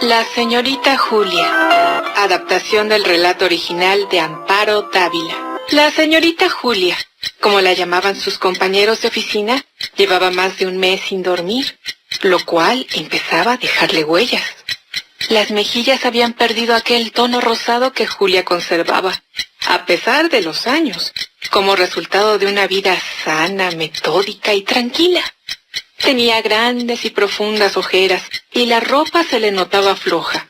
La señorita Julia. Adaptación del relato original de Amparo Dávila. La señorita Julia, como la llamaban sus compañeros de oficina, llevaba más de un mes sin dormir, lo cual empezaba a dejarle huellas. Las mejillas habían perdido aquel tono rosado que Julia conservaba, a pesar de los años, como resultado de una vida sana, metódica y tranquila. Tenía grandes y profundas ojeras y la ropa se le notaba floja.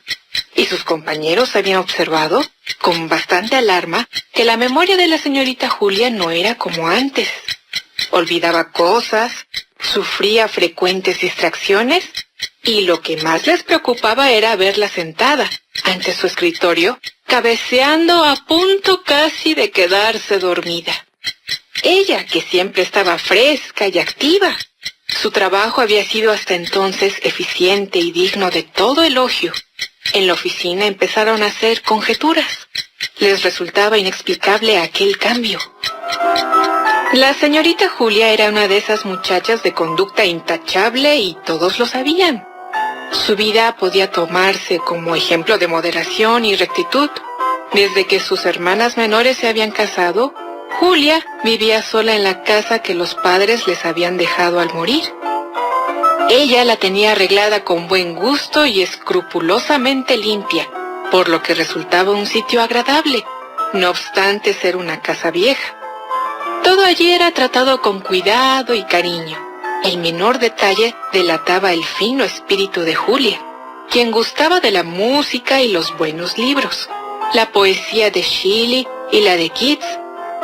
Y sus compañeros habían observado, con bastante alarma, que la memoria de la señorita Julia no era como antes. Olvidaba cosas, sufría frecuentes distracciones, y lo que más les preocupaba era verla sentada ante su escritorio, cabeceando a punto casi de quedarse dormida. Ella, que siempre estaba fresca y activa. Su trabajo había sido hasta entonces eficiente y digno de todo elogio. En la oficina empezaron a hacer conjeturas. Les resultaba inexplicable aquel cambio. La señorita Julia era una de esas muchachas de conducta intachable y todos lo sabían. Su vida podía tomarse como ejemplo de moderación y rectitud. Desde que sus hermanas menores se habían casado, Julia vivía sola en la casa que los padres les habían dejado al morir. Ella la tenía arreglada con buen gusto y escrupulosamente limpia, por lo que resultaba un sitio agradable, no obstante ser una casa vieja. Todo allí era tratado con cuidado y cariño. El menor detalle delataba el fino espíritu de Julia, quien gustaba de la música y los buenos libros, la poesía de Shelley y la de Keats,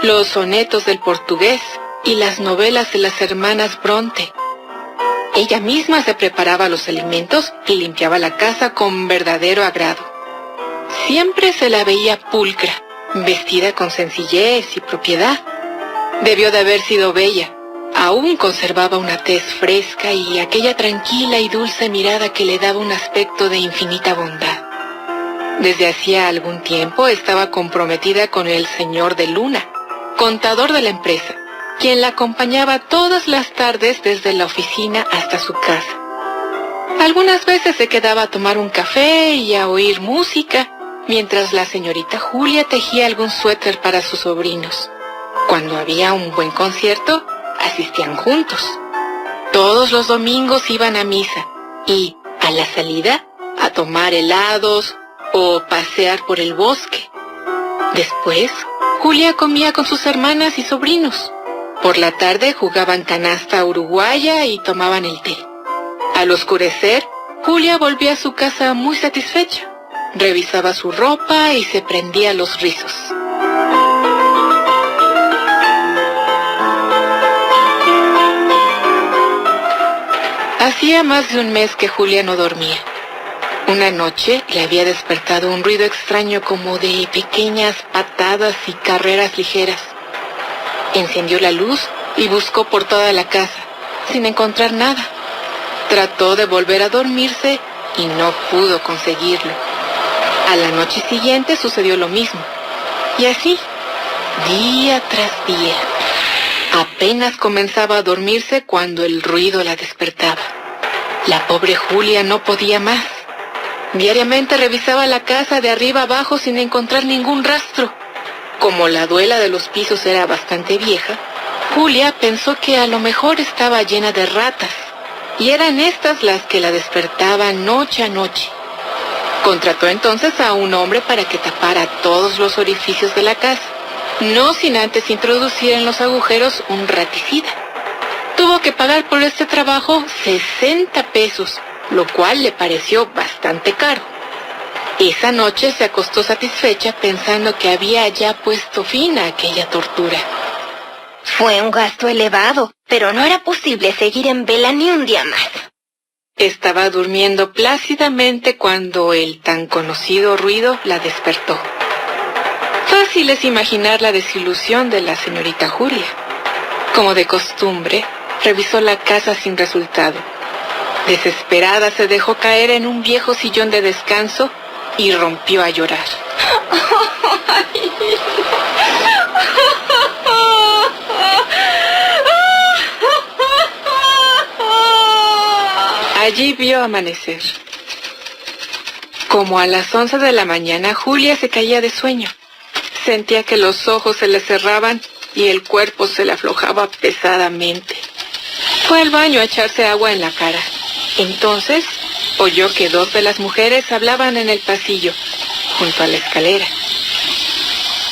los sonetos del portugués y las novelas de las hermanas Bronte. Ella misma se preparaba los alimentos y limpiaba la casa con verdadero agrado. Siempre se la veía pulcra, vestida con sencillez y propiedad. Debió de haber sido bella. Aún conservaba una tez fresca y aquella tranquila y dulce mirada que le daba un aspecto de infinita bondad. Desde hacía algún tiempo estaba comprometida con el señor de Luna, contador de la empresa, quien la acompañaba todas las tardes desde la oficina hasta su casa. Algunas veces se quedaba a tomar un café y a oír música, mientras la señorita Julia tejía algún suéter para sus sobrinos. Cuando había un buen concierto, asistían juntos. Todos los domingos iban a misa y, a la salida, a tomar helados o pasear por el bosque. Después, Julia comía con sus hermanas y sobrinos. Por la tarde jugaban canasta uruguaya y tomaban el té. Al oscurecer, Julia volvía a su casa muy satisfecha. Revisaba su ropa y se prendía los rizos. Hacía más de un mes que Julia no dormía. Una noche le había despertado un ruido extraño como de pequeñas patadas y carreras ligeras. Encendió la luz y buscó por toda la casa, sin encontrar nada. Trató de volver a dormirse y no pudo conseguirlo. A la noche siguiente sucedió lo mismo. Y así, día tras día. Apenas comenzaba a dormirse cuando el ruido la despertaba. La pobre Julia no podía más. Diariamente revisaba la casa de arriba abajo sin encontrar ningún rastro. Como la duela de los pisos era bastante vieja, Julia pensó que a lo mejor estaba llena de ratas, y eran estas las que la despertaban noche a noche. Contrató entonces a un hombre para que tapara todos los orificios de la casa, no sin antes introducir en los agujeros un raticida. Tuvo que pagar por este trabajo 60 pesos, lo cual le pareció bastante caro. Esa noche se acostó satisfecha pensando que había ya puesto fin a aquella tortura. Fue un gasto elevado, pero no era posible seguir en vela ni un día más. Estaba durmiendo plácidamente cuando el tan conocido ruido la despertó. Fácil es imaginar la desilusión de la señorita Julia. Como de costumbre, revisó la casa sin resultado. Desesperada se dejó caer en un viejo sillón de descanso y rompió a llorar. Allí vio amanecer. Como a las 11 de la mañana, Julia se caía de sueño. Sentía que los ojos se le cerraban y el cuerpo se le aflojaba pesadamente. Fue al baño a echarse agua en la cara. Entonces, oyó que 2 de las mujeres hablaban en el pasillo, junto a la escalera.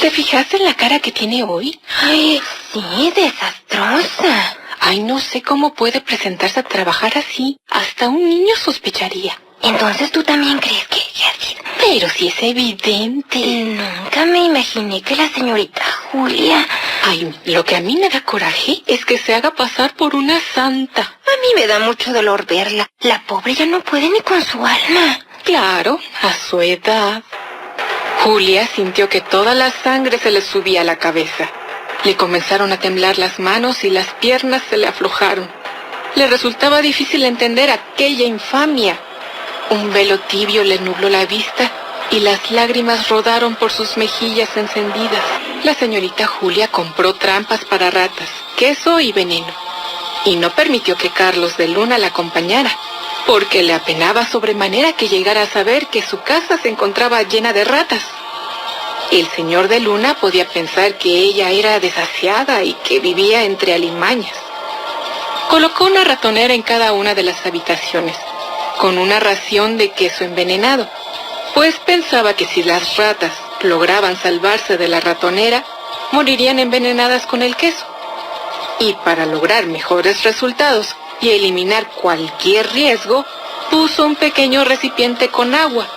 ¿Te fijaste en la cara que tiene hoy? Ay, sí, desastrosa. Ay, no sé cómo puede presentarse a trabajar así. Hasta un niño sospecharía. Entonces tú también crees que ella ha sido... Pero si es evidente. Nunca me imaginé que la señorita Julia... Ay, lo que a mí me da coraje es que se haga pasar por una santa. A mí me da mucho dolor verla. La pobre ya no puede ni con su alma. Claro, a su edad. Julia sintió que toda la sangre se le subía a la cabeza. Le comenzaron a temblar las manos y las piernas se le aflojaron. Le resultaba difícil entender aquella infamia. Un velo tibio le nubló la vista y las lágrimas rodaron por sus mejillas encendidas. La señorita Julia compró trampas para ratas, queso y veneno. Y no permitió que Carlos de Luna la acompañara, porque le apenaba sobremanera que llegara a saber que su casa se encontraba llena de ratas. El señor de Luna podía pensar que ella era desasiada y que vivía entre alimañas. Colocó una ratonera en cada una de las habitaciones, con una ración de queso envenenado, pues pensaba que si las ratas lograban salvarse de la ratonera, morirían envenenadas con el queso. Y para lograr mejores resultados y eliminar cualquier riesgo, puso un pequeño recipiente con agua,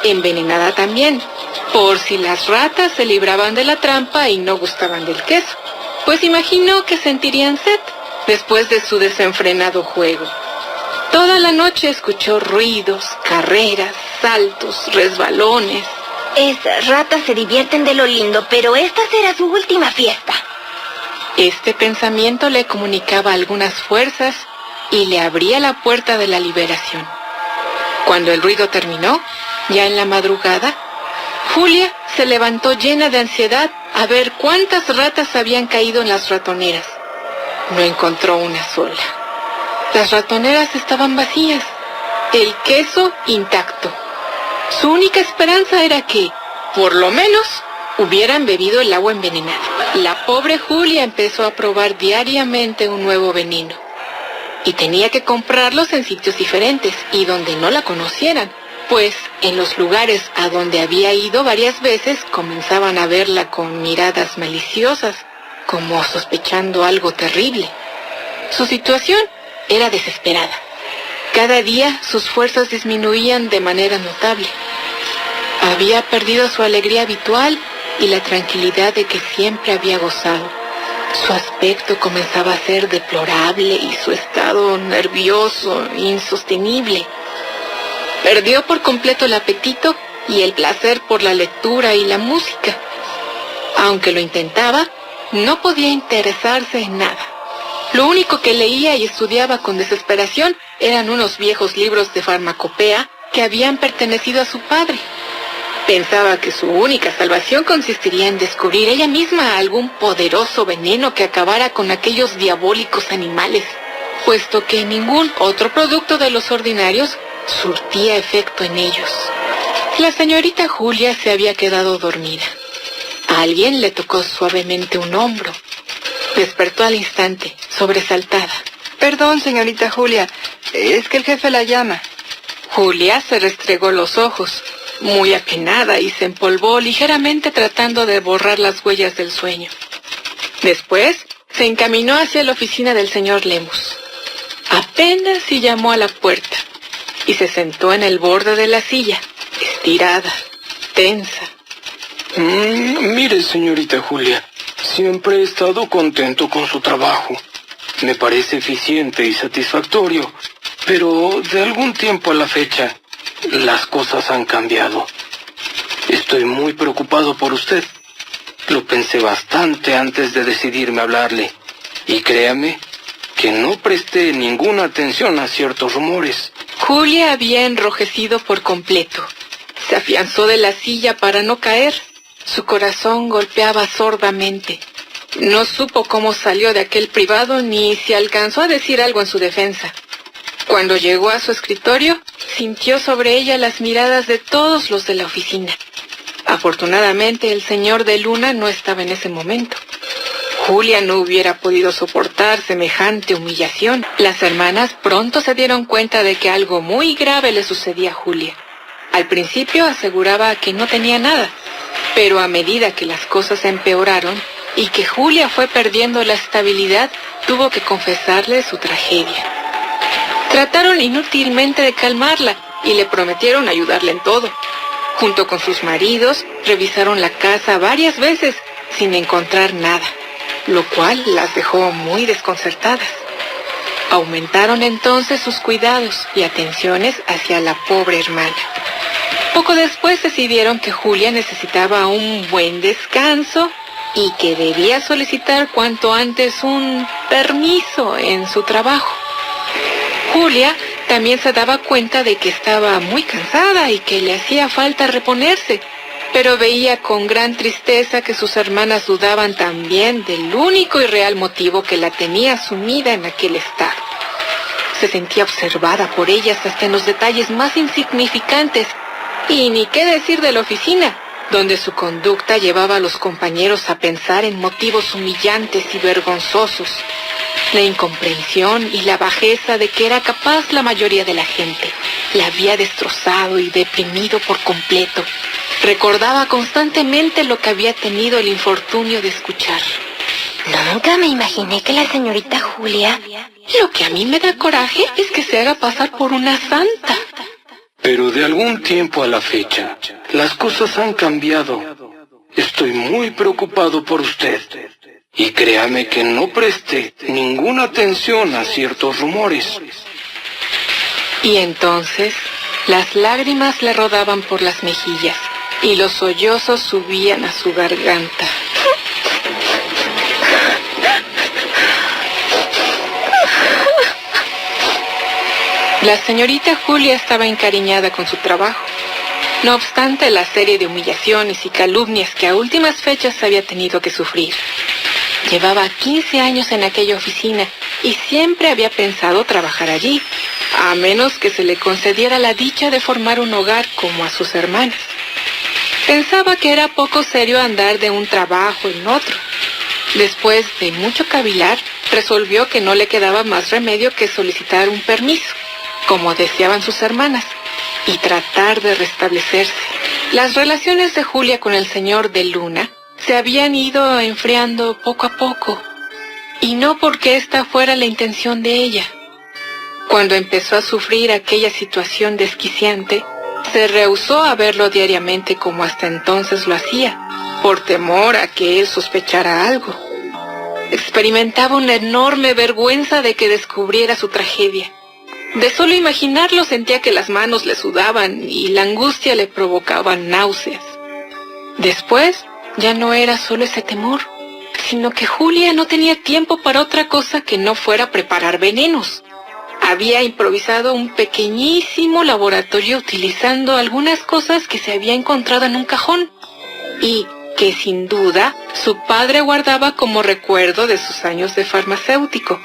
envenenada también, por si las ratas se libraban de la trampa y no gustaban del queso, pues imaginó que sentirían sed después de su desenfrenado juego. Toda la noche escuchó ruidos, carreras, saltos, resbalones. Esas ratas se divierten de lo lindo, pero esta será su última fiesta. Este pensamiento le comunicaba algunas fuerzas y le abría la puerta de la liberación. Cuando el ruido terminó, ya en la madrugada, Julia se levantó llena de ansiedad a ver cuántas ratas habían caído en las ratoneras. No encontró una sola. Las ratoneras estaban vacías, el queso intacto. Su única esperanza era que, por lo menos, hubieran bebido el agua envenenada. La pobre Julia empezó a probar diariamente un nuevo veneno. Y tenía que comprarlos en sitios diferentes y donde no la conocieran, pues en los lugares a donde había ido varias veces comenzaban a verla con miradas maliciosas, como sospechando algo terrible. Su situación era desesperada. Cada día sus fuerzas disminuían de manera notable. Había perdido su alegría habitual y la tranquilidad de que siempre había gozado. Su aspecto comenzaba a ser deplorable y su estado nervioso, insostenible. Perdió por completo el apetito y el placer por la lectura y la música. Aunque lo intentaba, no podía interesarse en nada. Lo único que leía y estudiaba con desesperación eran unos viejos libros de farmacopea que habían pertenecido a su padre. Pensaba que su única salvación consistiría en descubrir ella misma algún poderoso veneno que acabara con aquellos diabólicos animales, puesto que ningún otro producto de los ordinarios surtía efecto en ellos. La señorita Julia se había quedado dormida. Alguien le tocó suavemente un hombro. Despertó al instante, sobresaltada. Perdón, señorita Julia, es que el jefe la llama. Julia se restregó los ojos, muy apenada, y se empolvó ligeramente tratando de borrar las huellas del sueño. Después se encaminó hacia la oficina del señor Lemus. Apenas si llamó a la puerta y se sentó en el borde de la silla, estirada, tensa. Mire, señorita Julia, siempre he estado contento con su trabajo. Me parece eficiente y satisfactorio, pero de algún tiempo a la fecha, las cosas han cambiado. Estoy muy preocupado por usted. Lo pensé bastante antes de decidirme a hablarle. Y créame que no presté ninguna atención a ciertos rumores. Julia había enrojecido por completo. Se afianzó de la silla para no caer. Su corazón golpeaba sordamente. No supo cómo salió de aquel privado ni si alcanzó a decir algo en su defensa. Cuando llegó a su escritorio, sintió sobre ella las miradas de todos los de la oficina. Afortunadamente, el señor de Luna no estaba en ese momento. Julia no hubiera podido soportar semejante humillación. Las hermanas pronto se dieron cuenta de que algo muy grave le sucedía a Julia. Al principio aseguraba que no tenía nada, pero a medida que las cosas empeoraron y que Julia fue perdiendo la estabilidad, tuvo que confesarle su tragedia. Trataron inútilmente de calmarla y le prometieron ayudarle en todo. Junto con sus maridos, revisaron la casa varias veces sin encontrar nada, lo cual las dejó muy desconcertadas. Aumentaron entonces sus cuidados y atenciones hacia la pobre hermana. Poco después decidieron que Julia necesitaba un buen descanso y que debía solicitar cuanto antes un permiso en su trabajo. Julia también se daba cuenta de que estaba muy cansada y que le hacía falta reponerse, pero veía con gran tristeza que sus hermanas dudaban también del único y real motivo que la tenía sumida en aquel estado. Se sentía observada por ellas hasta en los detalles más insignificantes, y ni qué decir de la oficina, donde su conducta llevaba a los compañeros a pensar en motivos humillantes y vergonzosos. La incomprensión y la bajeza de que era capaz la mayoría de la gente la había destrozado y deprimido por completo. Recordaba constantemente lo que había tenido el infortunio de escuchar. Nunca me imaginé que la señorita Julia... Lo que a mí me da coraje es que se haga pasar por una santa. Pero de algún tiempo a la fecha, las cosas han cambiado. Estoy muy preocupado por usted. Y créame que no presté ninguna atención a ciertos rumores. Y entonces, las lágrimas le rodaban por las mejillas y los sollozos subían a su garganta. La señorita Julia estaba encariñada con su trabajo. No obstante la serie de humillaciones y calumnias que a últimas fechas había tenido que sufrir. Llevaba 15 años en aquella oficina y siempre había pensado trabajar allí, a menos que se le concediera la dicha de formar un hogar como a sus hermanas. Pensaba que era poco serio andar de un trabajo en otro. Después de mucho cavilar, resolvió que no le quedaba más remedio que solicitar un permiso, como deseaban sus hermanas, y tratar de restablecerse. Las relaciones de Julia con el señor de Luna se habían ido enfriando poco a poco, y no porque esta fuera la intención de ella. Cuando empezó a sufrir aquella situación desquiciante, se rehusó a verlo diariamente como hasta entonces lo hacía, por temor a que él sospechara algo. Experimentaba una enorme vergüenza de que descubriera su tragedia. De solo imaginarlo sentía que las manos le sudaban y la angustia le provocaba náuseas. Después, ya no era solo ese temor, sino que Julia no tenía tiempo para otra cosa que no fuera preparar venenos. Había improvisado un pequeñísimo laboratorio utilizando algunas cosas que se había encontrado en un cajón y que sin duda su padre guardaba como recuerdo de sus años de farmacéutico,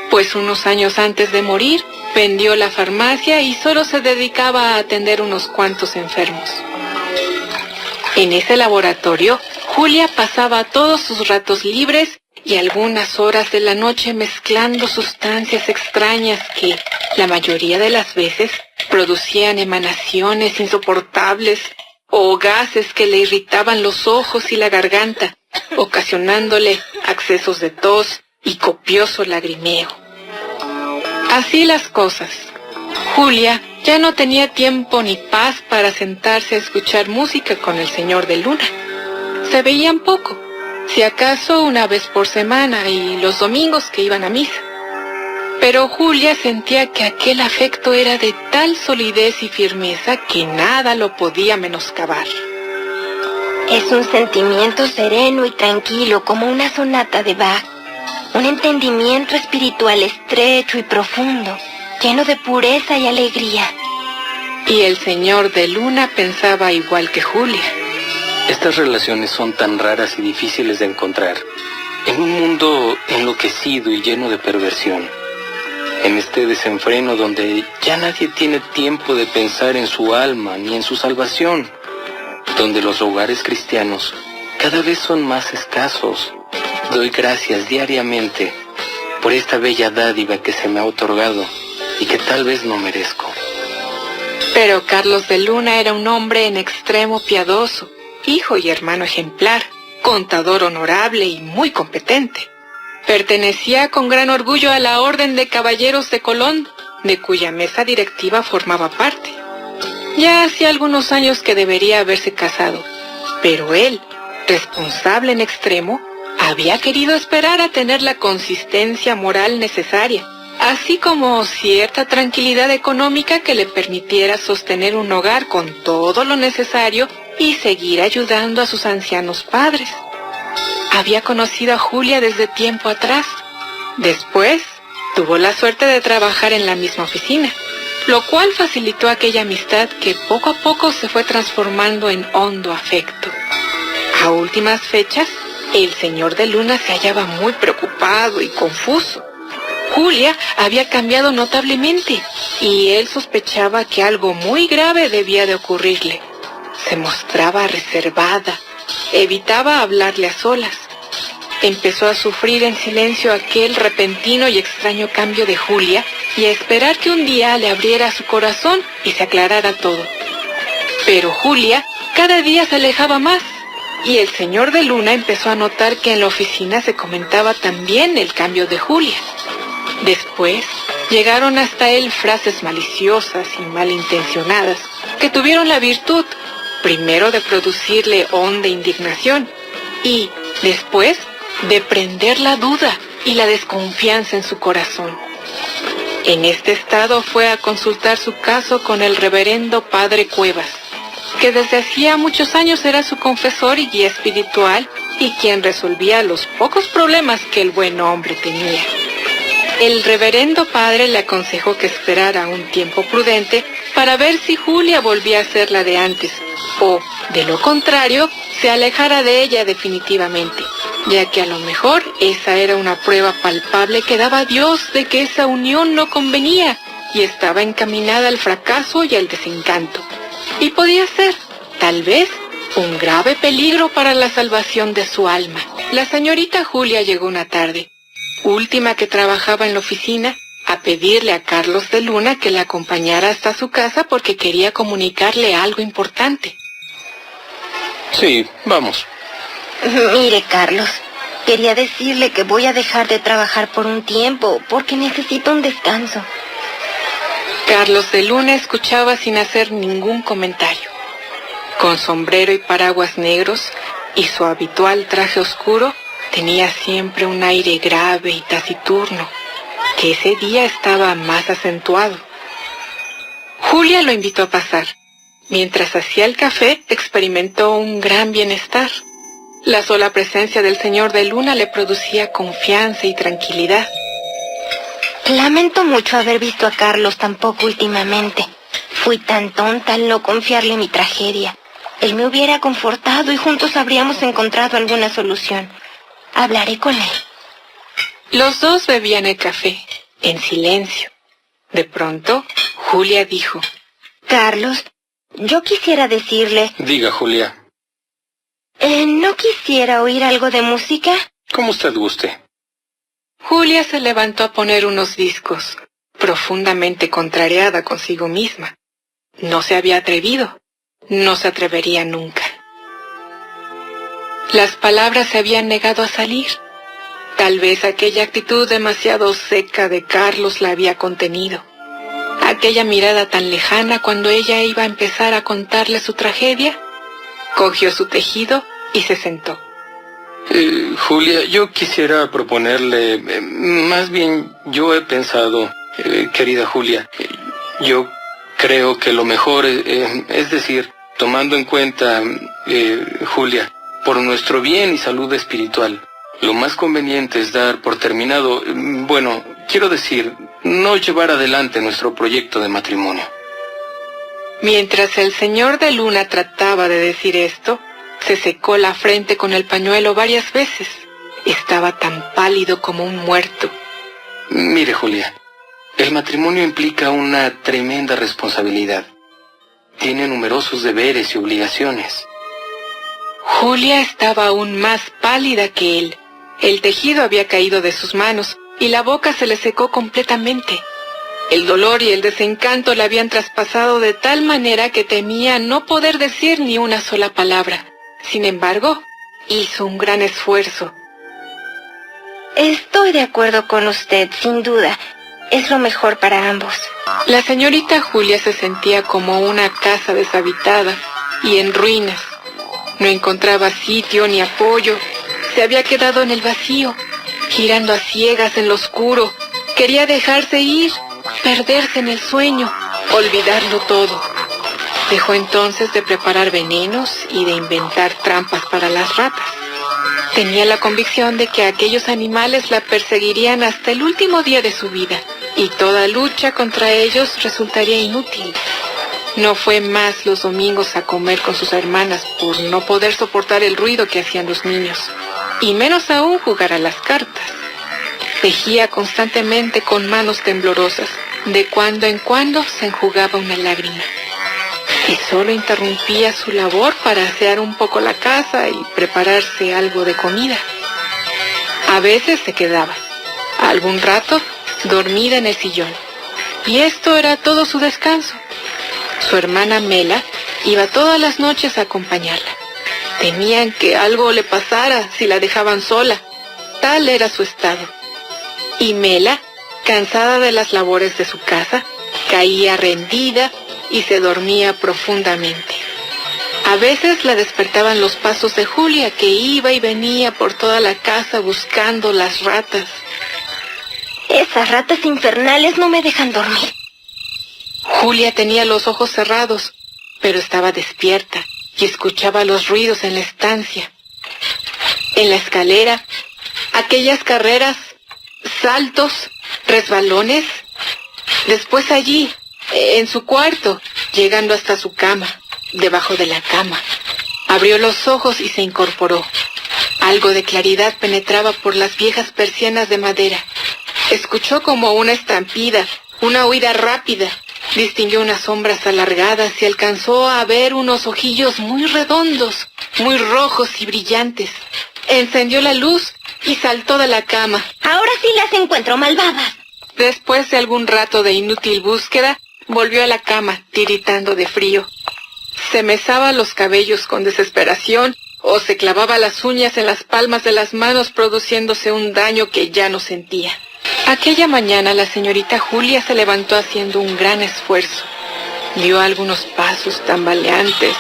pues unos años antes de morir vendió la farmacia y solo se dedicaba a atender unos cuantos enfermos. En ese laboratorio, Julia pasaba todos sus ratos libres y algunas horas de la noche mezclando sustancias extrañas que, la mayoría de las veces, producían emanaciones insoportables o gases que le irritaban los ojos y la garganta, ocasionándole accesos de tos y copioso lagrimeo. Así las cosas. Julia ya no tenía tiempo ni paz para sentarse a escuchar música con el señor de Luna. Se veían poco, si acaso una vez por semana y los domingos que iban a misa. Pero Julia sentía que aquel afecto era de tal solidez y firmeza que nada lo podía menoscabar. Es un sentimiento sereno y tranquilo como una sonata de Bach. Un entendimiento espiritual estrecho y profundo, lleno de pureza y alegría. Y el señor de Luna pensaba igual que Julia. Estas relaciones son tan raras y difíciles de encontrar en un mundo enloquecido y lleno de perversión. En este desenfreno donde ya nadie tiene tiempo de pensar en su alma ni en su salvación, donde los hogares cristianos cada vez son más escasos, doy gracias diariamente por esta bella dádiva que se me ha otorgado y que tal vez no merezco. Pero Carlos de Luna era un hombre en extremo piadoso, hijo y hermano ejemplar, contador honorable y muy competente. Pertenecía con gran orgullo a la Orden de Caballeros de Colón, de cuya mesa directiva formaba parte. Ya hacía algunos años que debería haberse casado, pero él, responsable en extremo, había querido esperar a tener la consistencia moral necesaria, así como cierta tranquilidad económica que le permitiera sostener un hogar con todo lo necesario y seguir ayudando a sus ancianos padres. Había conocido a Julia desde tiempo atrás. Después, tuvo la suerte de trabajar en la misma oficina, lo cual facilitó aquella amistad que poco a poco se fue transformando en hondo afecto. A últimas fechas, el señor de Luna se hallaba muy preocupado y confuso. Julia había cambiado notablemente y él sospechaba que algo muy grave debía de ocurrirle. Se mostraba reservada, evitaba hablarle a solas. Empezó a sufrir en silencio aquel repentino y extraño cambio de Julia y a esperar que un día le abriera su corazón y se aclarara todo. Pero Julia cada día se alejaba más y el señor de Luna empezó a notar que en la oficina se comentaba también el cambio de Julia. Después llegaron hasta él frases maliciosas y malintencionadas que tuvieron la virtud, primero de producirle honda indignación y, después, de prender la duda y la desconfianza en su corazón. En este estado fue a consultar su caso con el reverendo padre Cuevas, que desde hacía muchos años era su confesor y guía espiritual y quien resolvía los pocos problemas que el buen hombre tenía. El reverendo padre le aconsejó que esperara un tiempo prudente para ver si Julia volvía a ser la de antes, o, de lo contrario, se alejara de ella definitivamente, ya que a lo mejor esa era una prueba palpable que daba Dios de que esa unión no convenía y estaba encaminada al fracaso y al desencanto. Y podía ser, tal vez, un grave peligro para la salvación de su alma. La señorita Julia llegó una tarde, última que trabajaba en la oficina, a pedirle a Carlos de Luna que la acompañara hasta su casa porque quería comunicarle algo importante. Sí, vamos. Mire, Carlos, quería decirle que voy a dejar de trabajar por un tiempo porque necesito un descanso. Carlos de Luna escuchaba sin hacer ningún comentario. Con sombrero y paraguas negros y su habitual traje oscuro, tenía siempre un aire grave y taciturno, que ese día estaba más acentuado. Julia lo invitó a pasar. Mientras hacía el café, experimentó un gran bienestar. La sola presencia del señor de Luna le producía confianza y tranquilidad. Lamento mucho haber visto a Carlos tan poco últimamente. Fui tan tonta al no confiarle mi tragedia. Él me hubiera confortado y juntos habríamos encontrado alguna solución. Hablaré con él. Los dos bebían el café, en silencio. De pronto, Julia dijo: Carlos, yo quisiera decirle... Diga, Julia. ¿No quisiera oír algo de música? Como usted guste. Julia se levantó a poner unos discos, profundamente contrariada consigo misma. No se había atrevido, no se atrevería nunca. Las palabras se habían negado a salir. Tal vez aquella actitud demasiado seca de Carlos la había contenido. Aquella mirada tan lejana cuando ella iba a empezar a contarle su tragedia. Cogió su tejido y se sentó. Julia, yo quisiera proponerle, más bien yo he pensado, querida Julia, yo creo que lo mejor, es decir, tomando en cuenta, Julia, por nuestro bien y salud espiritual, lo más conveniente es dar por terminado, bueno, quiero decir, no llevar adelante nuestro proyecto de matrimonio. Mientras el señor de Luna trataba de decir esto, se secó la frente con el pañuelo varias veces. Estaba tan pálido como un muerto. Mire, Julia, El matrimonio implica una tremenda responsabilidad. Tiene numerosos deberes y obligaciones. Julia estaba aún más pálida que él. El tejido había caído de sus manos y la boca se le secó completamente. El dolor y el desencanto la habían traspasado de tal manera que temía no poder decir ni una sola palabra. Sin embargo, hizo un gran esfuerzo. Estoy de acuerdo con usted, sin duda. Es lo mejor para ambos. La señorita Julia se sentía como una casa deshabitada y en ruinas. No encontraba sitio ni apoyo. Se había quedado en el vacío, girando a ciegas en lo oscuro. Quería dejarse ir, perderse en el sueño, olvidarlo todo. Dejó entonces de preparar venenos y de inventar trampas para las ratas. Tenía la convicción de que aquellos animales la perseguirían hasta el último día de su vida, y toda lucha contra ellos resultaría inútil. No fue más los domingos a comer con sus hermanas por no poder soportar el ruido que hacían los niños, y menos aún jugar a las cartas. Tejía constantemente con manos temblorosas. De cuando en cuando se enjugaba una lágrima. Y solo interrumpía su labor para asear un poco la casa y prepararse algo de comida. A veces se quedaba, algún rato, dormida en el sillón. Y esto era todo su descanso. Su hermana Mela iba todas las noches a acompañarla. Temían que algo le pasara si la dejaban sola. Tal era su estado. Y Mela, cansada de las labores de su casa, caía rendida y se dormía profundamente. A veces la despertaban los pasos de Julia, que iba y venía por toda la casa buscando las ratas. Esas ratas infernales no me dejan dormir. Julia tenía los ojos cerrados, pero estaba despierta y escuchaba los ruidos en la estancia. En la escalera, aquellas carreras, saltos, resbalones. Después allí, en su cuarto, llegando hasta su cama, debajo de la cama. Abrió los ojos y se incorporó. Algo de claridad penetraba por las viejas persianas de madera. Escuchó como una estampida, una huida rápida. Distinguió unas sombras alargadas y alcanzó a ver unos ojillos muy redondos, muy rojos y brillantes. Encendió la luz y saltó de la cama. Ahora sí las encuentro, malvadas. Después de algún rato de inútil búsqueda, volvió a la cama, tiritando de frío. Se mesaba los cabellos con desesperación o se clavaba las uñas en las palmas de las manos, produciéndose un daño que ya no sentía. Aquella mañana la señorita Julia se levantó haciendo un gran esfuerzo. Dio algunos pasos tambaleantes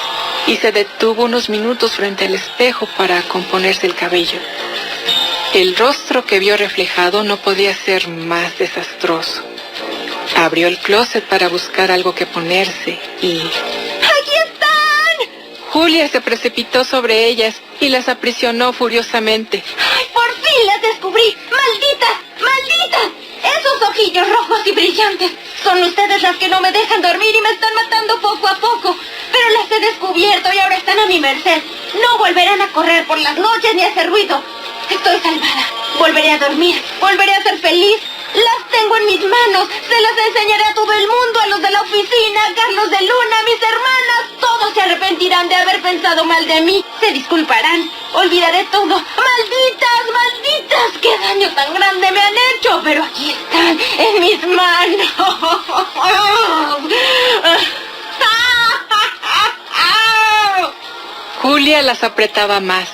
y se detuvo unos minutos frente al espejo para componerse el cabello. El rostro que vio reflejado no podía ser más desastroso. Abrió el closet para buscar algo que ponerse y... ¡Aquí están! Julia se precipitó sobre ellas y las aprisionó furiosamente. ¡Ay, por fin las descubrí! ¡Malditas! ¡Malditas! Esos ojillos rojos y brillantes son ustedes las que no me dejan dormir y me están matando poco a poco. Pero las he descubierto y ahora están a mi merced. No volverán a correr por las noches ni a hacer ruido. Estoy salvada. Volveré a dormir. Volveré a ser feliz. Las tengo en mis manos. Se las enseñaré a todo el mundo, a los de la oficina, a Carlos de Luna, a mis hermanas. Todos se arrepentirán de haber pensado mal de mí. Se disculparán. Olvidaré todo. ¡Malditas, malditas! ¡Qué daño tan grande me han hecho! Pero aquí están, en mis manos. Julia las apretaba más.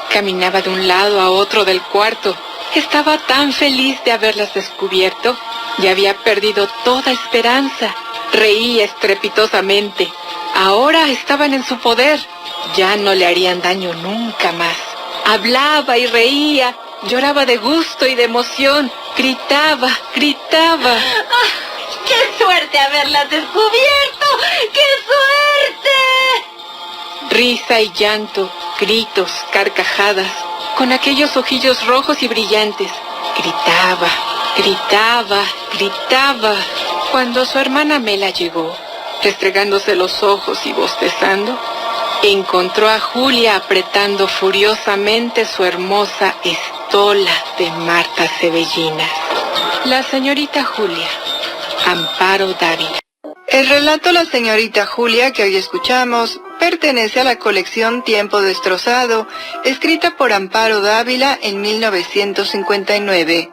Caminaba de un lado a otro del cuarto. Estaba tan feliz de haberlas descubierto. Ya había perdido toda esperanza. Reía estrepitosamente. Ahora estaban en su poder. Ya no le harían daño nunca más. Hablaba y reía. Lloraba de gusto y de emoción. Gritaba, gritaba. ¡Qué suerte haberlas descubierto! ¡Qué suerte! Risa y llanto, gritos, carcajadas, con aquellos ojillos rojos y brillantes. Gritaba, gritaba, gritaba. Cuando su hermana Mela llegó, restregándose los ojos y bostezando, encontró a Julia apretando furiosamente su hermosa estola de Marta Ceballinas. La señorita Julia, Amparo Dávila. El relato La señorita Julia que hoy escuchamos pertenece a la colección Tiempo Destrozado, escrita por Amparo Dávila en 1959.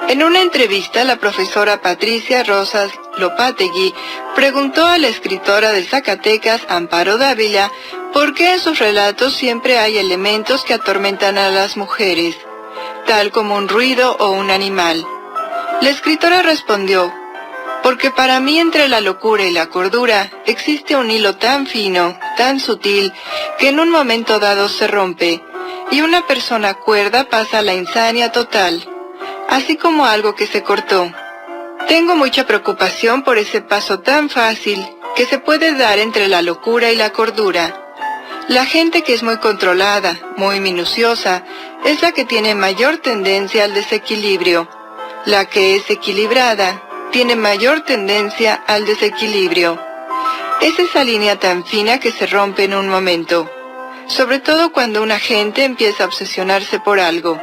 En una entrevista, la profesora Patricia Rosas Lopategui preguntó a la escritora de Zacatecas, Amparo Dávila, por qué en sus relatos siempre hay elementos que atormentan a las mujeres, tal como un ruido o un animal. La escritora respondió: porque para mí entre la locura y la cordura existe un hilo tan fino, tan sutil, que en un momento dado se rompe, y una persona cuerda pasa a la insania total, así como algo que se cortó. Tengo mucha preocupación por ese paso tan fácil que se puede dar entre la locura y la cordura. La gente que es muy controlada, muy minuciosa, es la que tiene mayor tendencia al desequilibrio. La que es equilibrada tiene mayor tendencia al desequilibrio. Es esa línea tan fina que se rompe en un momento, sobre todo cuando una gente empieza a obsesionarse por algo.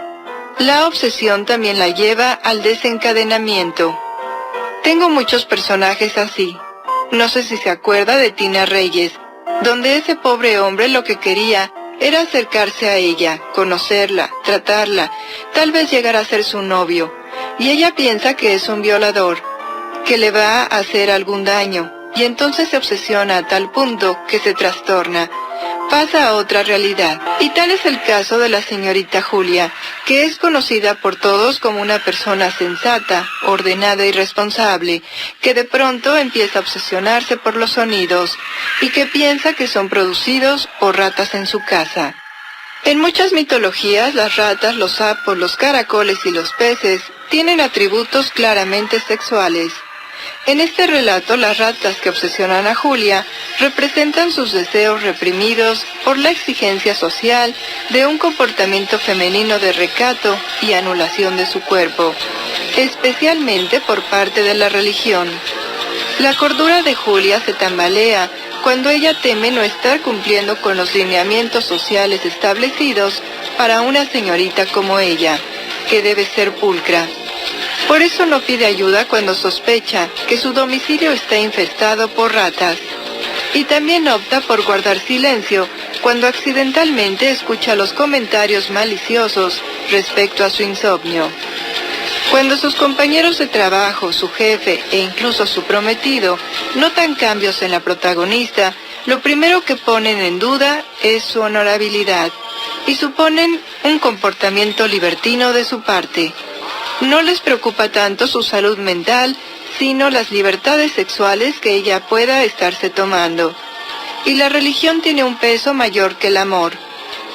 La obsesión también la lleva al desencadenamiento. Tengo muchos personajes así. No sé si se acuerda de Tina Reyes, donde ese pobre hombre lo que quería era acercarse a ella, conocerla, tratarla, tal vez llegar a ser su novio, y ella piensa que es un violador, que le va a hacer algún daño, y entonces se obsesiona a tal punto que se trastorna, pasa a otra realidad. Y tal es el caso de la señorita Julia, que es conocida por todos como una persona sensata, ordenada y responsable, que de pronto empieza a obsesionarse por los sonidos, y que piensa que son producidos por ratas en su casa. En muchas mitologías, las ratas, los sapos, los caracoles y los peces tienen atributos claramente sexuales. En este relato, las ratas que obsesionan a Julia representan sus deseos reprimidos por la exigencia social de un comportamiento femenino de recato y anulación de su cuerpo, especialmente por parte de la religión. La cordura de Julia se tambalea cuando ella teme no estar cumpliendo con los lineamientos sociales establecidos para una señorita como ella, que debe ser pulcra. Por eso no pide ayuda cuando sospecha que su domicilio está infestado por ratas. Y también opta por guardar silencio cuando accidentalmente escucha los comentarios maliciosos respecto a su insomnio. Cuando sus compañeros de trabajo, su jefe e incluso su prometido notan cambios en la protagonista, lo primero que ponen en duda es su honorabilidad y suponen un comportamiento libertino de su parte. No les preocupa tanto su salud mental, sino las libertades sexuales que ella pueda estarse tomando. Y la religión tiene un peso mayor que el amor.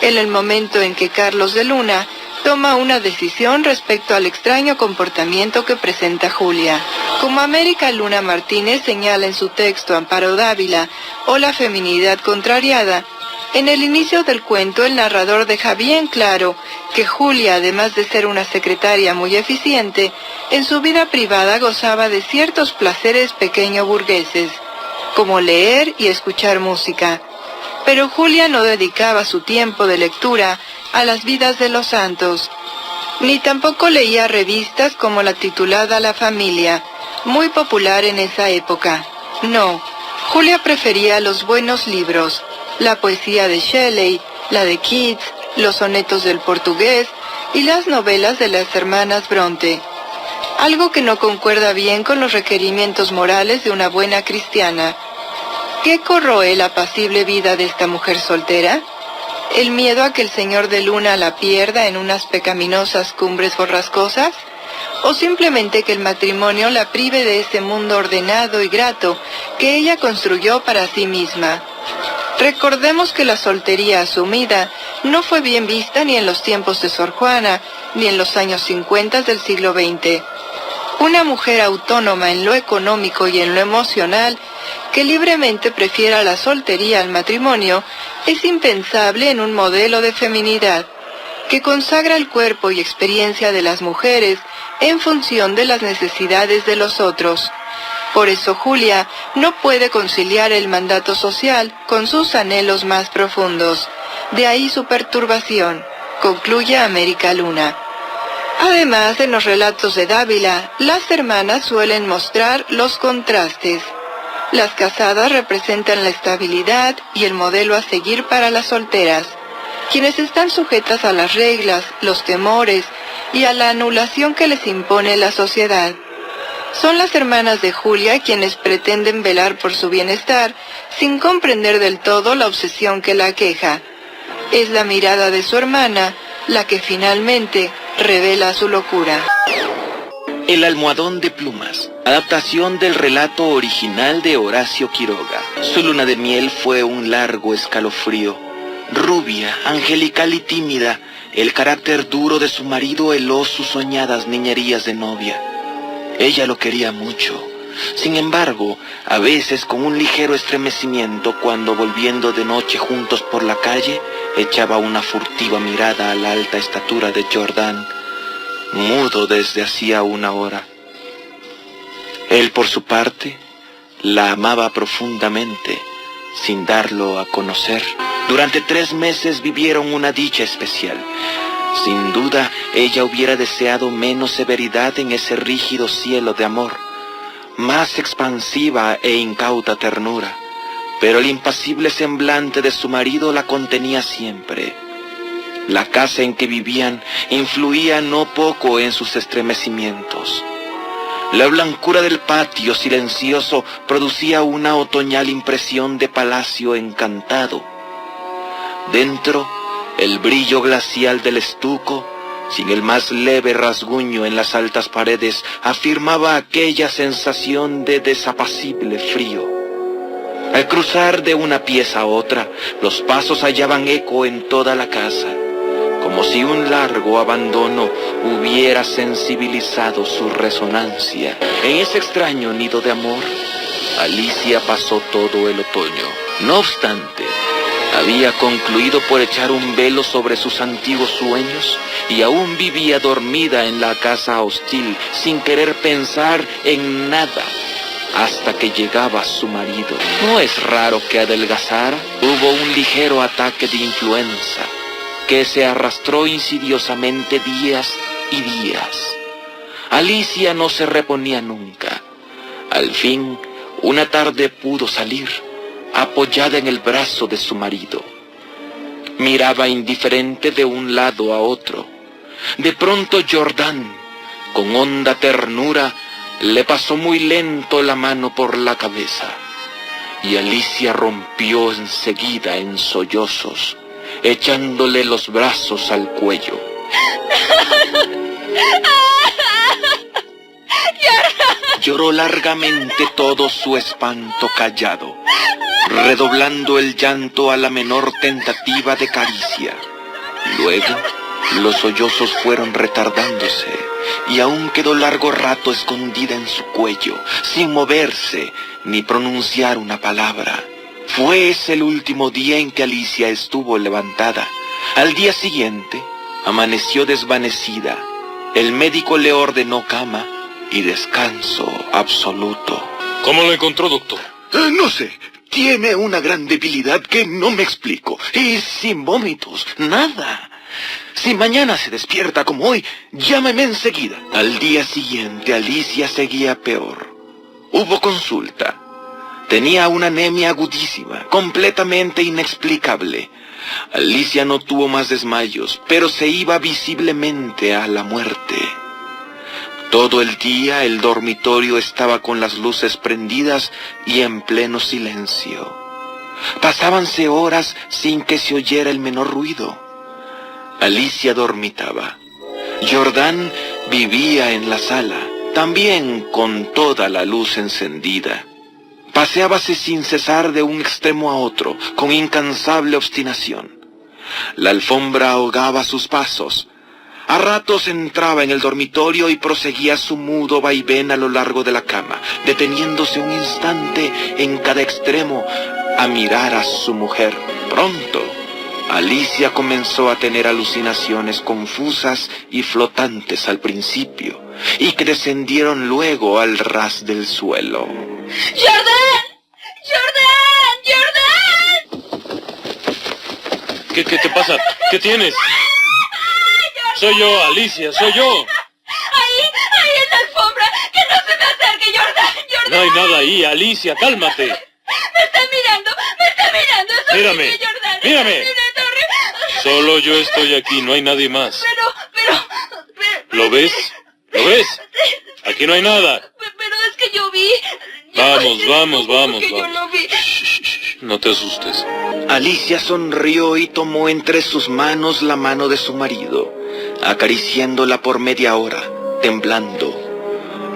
En el momento en que Carlos de Luna toma una decisión respecto al extraño comportamiento que presenta Julia. Como América Luna Martínez señala en su texto Amparo Dávila o La feminidad contrariada, en el inicio del cuento el narrador deja bien claro que Julia, además de ser una secretaria muy eficiente, en su vida privada gozaba de ciertos placeres pequeño burgueses, como leer y escuchar música. Pero Julia no dedicaba su tiempo de lectura a las vidas de los santos, ni tampoco leía revistas como la titulada La Familia, muy popular en esa época. No, Julia prefería los buenos libros, la poesía de Shelley, la de Keats, los sonetos del portugués y las novelas de las hermanas Bronte, algo que no concuerda bien con los requerimientos morales de una buena cristiana. ¿Qué corroe la apacible vida de esta mujer soltera? ¿El miedo a que el señor de Luna la pierda en unas pecaminosas cumbres borrascosas? ¿O simplemente que el matrimonio la prive de ese mundo ordenado y grato que ella construyó para sí misma? Recordemos que la soltería asumida no fue bien vista ni en los tiempos de Sor Juana, ni en los años 50 del siglo XX. Una mujer autónoma en lo económico y en lo emocional, que libremente prefiera la soltería al matrimonio, es impensable en un modelo de feminidad, que consagra el cuerpo y experiencia de las mujeres en función de las necesidades de los otros. Por eso Julia no puede conciliar el mandato social con sus anhelos más profundos. De ahí su perturbación, concluye América Luna. Además, en los relatos de Dávila, las hermanas suelen mostrar los contrastes. Las casadas representan la estabilidad y el modelo a seguir para las solteras, quienes están sujetas a las reglas, los temores y a la anulación que les impone la sociedad. Son las hermanas de Julia quienes pretenden velar por su bienestar sin comprender del todo la obsesión que la aqueja. Es la mirada de su hermana la que finalmente revela su locura. El almohadón de plumas, adaptación del relato original de Horacio Quiroga. Su luna de miel fue un largo escalofrío. Rubia, angelical y tímida, el carácter duro de su marido heló sus soñadas niñerías de novia. Ella lo quería mucho. Sin embargo, a veces con un ligero estremecimiento cuando volviendo de noche juntos por la calle, echaba una furtiva mirada a la alta estatura de Jordán, mudo desde hacía una hora. Él, por su parte, la amaba profundamente, sin darlo a conocer. Durante 3 meses vivieron una dicha especial. Sin duda, ella hubiera deseado menos severidad en ese rígido cielo de amor, más expansiva e incauta ternura, pero el impasible semblante de su marido la contenía siempre. La casa en que vivían influía no poco en sus estremecimientos. La blancura del patio silencioso producía una otoñal impresión de palacio encantado. Dentro, el brillo glacial del estuco, sin el más leve rasguño en las altas paredes, afirmaba aquella sensación de desapacible frío. Al cruzar de una pieza a otra, los pasos hallaban eco en toda la casa, como si un largo abandono hubiera sensibilizado su resonancia. En ese extraño nido de amor, Alicia pasó todo el otoño. No obstante, había concluido por echar un velo sobre sus antiguos sueños y aún vivía dormida en la casa hostil, sin querer pensar en nada, hasta que llegaba su marido. No es raro que adelgazara. Hubo un ligero ataque de influenza, que se arrastró insidiosamente días y días. Alicia no se reponía nunca. Al fin, una tarde pudo salir, apoyada en el brazo de su marido. Miraba indiferente de un lado a otro. De pronto Jordán, con honda ternura, le pasó muy lento la mano por la cabeza, y Alicia rompió enseguida en sollozos, echándole los brazos al cuello. Lloró largamente, todo su espanto callado, redoblando el llanto a la menor tentativa de caricia. Luego, los sollozos fueron retardándose, y aún quedó largo rato escondida en su cuello, sin moverse ni pronunciar una palabra. Fue ese el último día en que Alicia estuvo levantada. Al día siguiente, amaneció desvanecida. El médico le ordenó cama y descanso absoluto. ¿Cómo lo encontró, doctor? No sé. Tiene una gran debilidad que no me explico. Y sin vómitos, nada. Si mañana se despierta como hoy, llámeme enseguida. Al día siguiente, Alicia seguía peor. Hubo consulta. Tenía una anemia agudísima, completamente inexplicable. Alicia no tuvo más desmayos, pero se iba visiblemente a la muerte. Todo el día el dormitorio estaba con las luces prendidas y en pleno silencio. Pasábanse horas sin que se oyera el menor ruido. Alicia dormitaba. Jordán vivía en la sala, también con toda la luz encendida. Paseábase sin cesar de un extremo a otro, con incansable obstinación. La alfombra ahogaba sus pasos. A ratos entraba en el dormitorio y proseguía su mudo vaivén a lo largo de la cama, deteniéndose un instante en cada extremo a mirar a su mujer. Pronto, Alicia comenzó a tener alucinaciones confusas y flotantes al principio, y que descendieron luego al ras del suelo. ¡Jordán! ¡Jordán! ¡Jordán! ¿Qué te pasa? ¿Qué tienes? Soy yo, Alicia, soy yo. Ahí en la alfombra. Que no se me acerque, Jordan. No hay nada ahí, Alicia, cálmate. Me está mirando. Es Mírame, horrible, Jordan. mírame. Es horrible. Solo yo estoy aquí, no hay nadie más. Pero... ¿Lo ves? ¿Lo ves? Aquí no hay nada. Pero es que yo vi... Vamos. Que yo lo vi. No te asustes. Alicia sonrió y tomó entre sus manos la mano de su marido, acariciándola por media hora, temblando.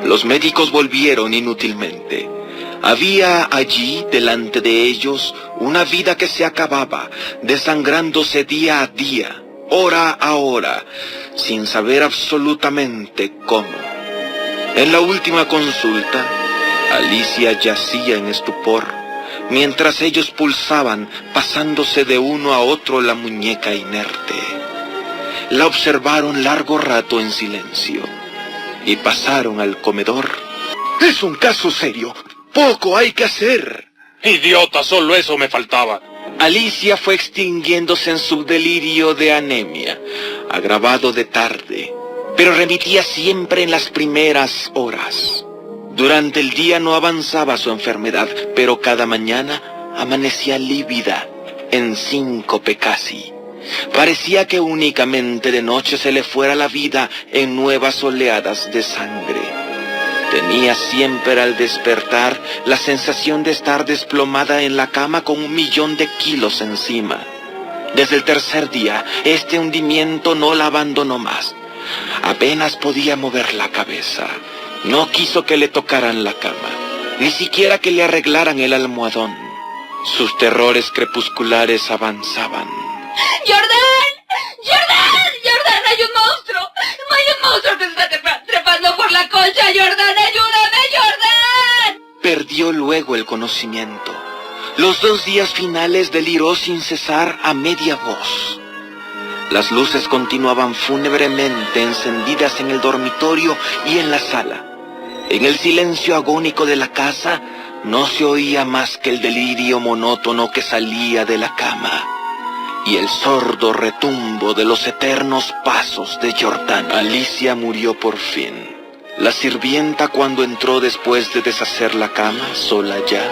Los médicos volvieron inútilmente. Había allí, delante de ellos, una vida que se acababa, desangrándose día a día, hora a hora, sin saber absolutamente cómo. En la última consulta, Alicia yacía en estupor, mientras ellos pulsaban, pasándose de uno a otro la muñeca inerte. La observaron largo rato en silencio, y pasaron al comedor. «Es un caso serio, poco hay que hacer». Idiota, solo eso me faltaba. Alicia fue extinguiéndose en su delirio de anemia, agravado de tarde, pero remitía siempre en las primeras horas. Durante el día no avanzaba su enfermedad, pero cada mañana amanecía lívida, en síncope casi. Parecía que únicamente de noche se le fuera la vida en nuevas oleadas de sangre. Tenía siempre al despertar la sensación de estar desplomada en la cama con 1.000.000 de kilos encima. Desde el tercer día, este hundimiento no la abandonó más. Apenas podía mover la cabeza. No quiso que le tocaran la cama, ni siquiera que le arreglaran el almohadón. Sus terrores crepusculares avanzaban. ¡Jordan! ¡Hay un monstruo! ¡Hay un monstruo que se está trepando por la concha! ¡Jordan, ayúdame, Jordan! Perdió luego el conocimiento. Los 2 días finales deliró sin cesar a media voz. Las luces continuaban fúnebremente encendidas en el dormitorio y en la sala. En el silencio agónico de la casa no se oía más que el delirio monótono que salía de la cama y el sordo retumbo de los eternos pasos de Jordán. Alicia murió por fin. La sirvienta, cuando entró después de deshacer la cama, sola ya,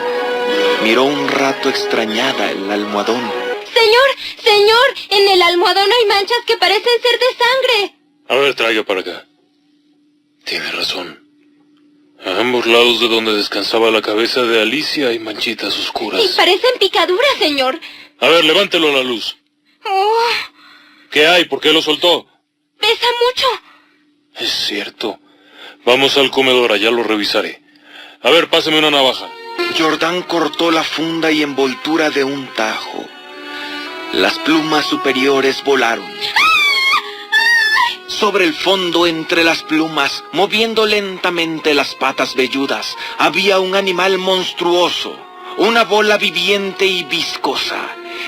miró un rato extrañada el almohadón. Señor, en el almohadón hay manchas que parecen ser de sangre. A ver, traiga para acá. Tiene razón. A ambos lados de donde descansaba la cabeza de Alicia hay manchitas oscuras. Y parecen picaduras, señor. A ver, levántelo a la luz. Oh, ¿Qué hay? ¿Por qué lo soltó? pesa mucho. Es cierto. Vamos al comedor, allá lo revisaré. A ver, páseme una navaja. Jordán cortó la funda y envoltura de un tajo. Las plumas superiores volaron. Sobre el fondo, entre las plumas, moviendo lentamente las patas velludas, había un animal monstruoso, una bola viviente y viscosa.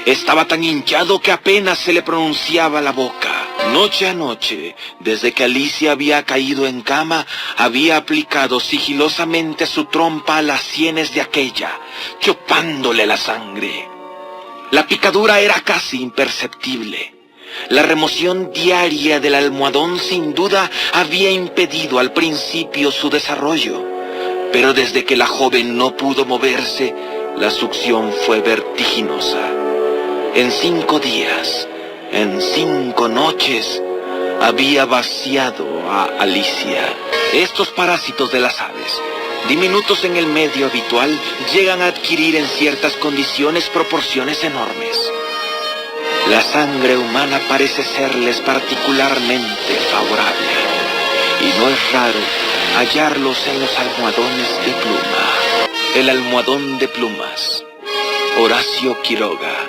Estaba tan hinchado que apenas se le pronunciaba la boca. Noche a noche, desde que Alicia había caído en cama, había aplicado sigilosamente su trompa a las sienes de aquella, chupándole la sangre. La picadura era casi imperceptible. La remoción diaria del almohadón sin duda había impedido al principio su desarrollo, pero desde que la joven no pudo moverse, la succión fue vertiginosa. En 5 días, en 5 noches, había vaciado a Alicia. Estos parásitos de las aves, diminutos en el medio habitual, llegan a adquirir en ciertas condiciones proporciones enormes. La sangre humana parece serles particularmente favorable, y no es raro hallarlos en los almohadones de pluma. El almohadón de plumas, Horacio Quiroga.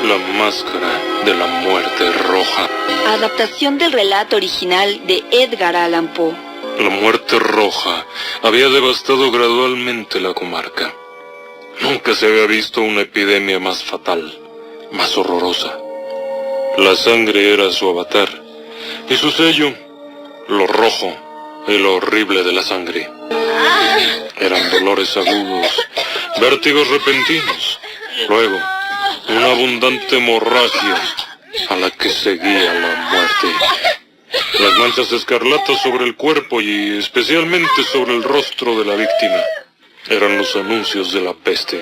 La máscara de la muerte roja. Adaptación del relato original de Edgar Allan Poe. La muerte roja había devastado gradualmente la comarca. Nunca se había visto una epidemia más fatal, más horrorosa. La sangre era su avatar, y su sello, lo rojo y lo horrible de la sangre. Eran dolores agudos, vértigos repentinos, luego una abundante hemorragia a la que seguía la muerte. Las manchas escarlatas sobre el cuerpo y especialmente sobre el rostro de la víctima eran los anuncios de la peste,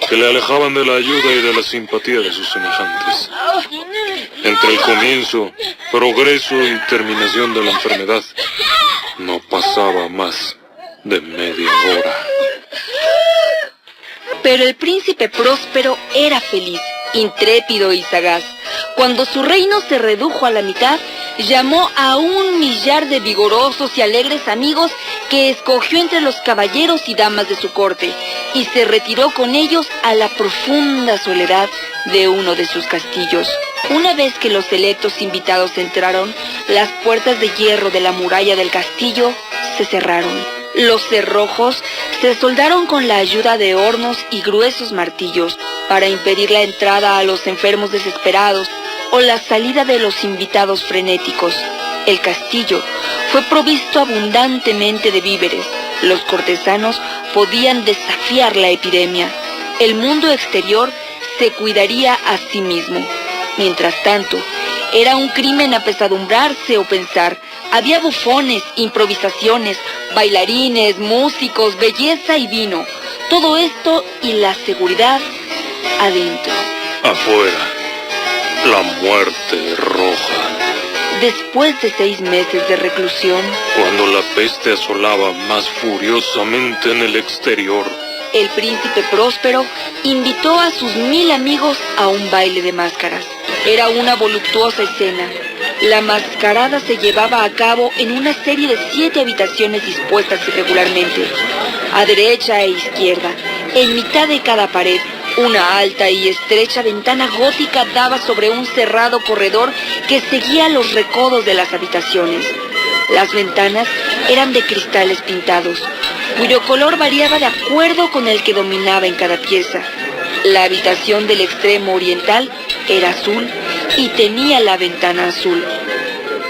que le alejaban de la ayuda y de la simpatía de sus semejantes. Entre el comienzo, progreso y terminación de la enfermedad, no pasaba más de media hora. Pero el príncipe Próspero era feliz, intrépido y sagaz. Cuando su reino se redujo a la mitad, llamó a 1 millar de vigorosos y alegres amigos que escogió entre los caballeros y damas de su corte, y se retiró con ellos a la profunda soledad de uno de sus castillos. Una vez que los selectos invitados entraron, las puertas de hierro de la muralla del castillo se cerraron. Los cerrojos se soldaron con la ayuda de hornos y gruesos martillos para impedir la entrada a los enfermos desesperados o la salida de los invitados frenéticos. El castillo fue provisto abundantemente de víveres. Los cortesanos podían desafiar la epidemia. El mundo exterior se cuidaría a sí mismo. Mientras tanto, era un crimen apesadumbrarse o pensar. Había bufones, improvisaciones, bailarines, músicos, belleza y vino. Todo esto y la seguridad adentro. Afuera, la muerte roja. Después de 6 meses de reclusión, Cuando la peste asolaba más furiosamente en el exterior, el príncipe Próspero invitó a sus 1000 amigos a un baile de máscaras. Era una voluptuosa escena. La mascarada se llevaba a cabo en una serie de 7 habitaciones dispuestas irregularmente, a derecha e izquierda. En mitad de cada pared, una alta y estrecha ventana gótica daba sobre un cerrado corredor que seguía los recodos de las habitaciones. Las ventanas eran de cristales pintados, cuyo color variaba de acuerdo con el que dominaba en cada pieza. La habitación del extremo oriental era azul y tenía la ventana azul.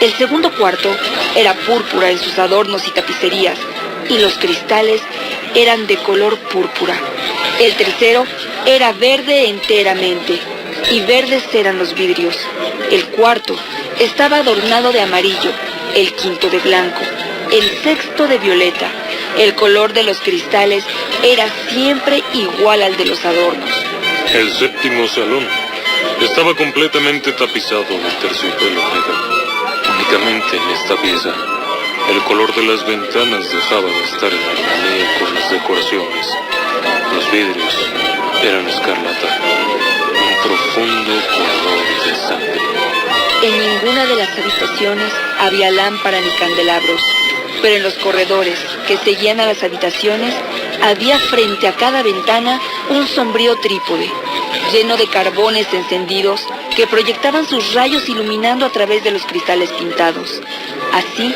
El segundo cuarto era púrpura en sus adornos y tapicerías, y los cristales eran de color púrpura. El tercero era verde enteramente, y verdes eran los vidrios. El cuarto estaba adornado de amarillo, el quinto de blanco, el sexto de violeta. El color de los cristales era siempre igual al de los adornos. el séptimo salón estaba completamente tapizado de terciopelo negro. Únicamente en esta pieza, el color de las ventanas dejaba de estar en armonía con las decoraciones. Los vidrios eran escarlata, un profundo color de sangre. En ninguna de las habitaciones había lámpara ni candelabros, pero en los corredores que seguían a las habitaciones había frente a cada ventana un sombrío trípode, lleno de carbones encendidos que proyectaban sus rayos iluminando a través de los cristales pintados. Así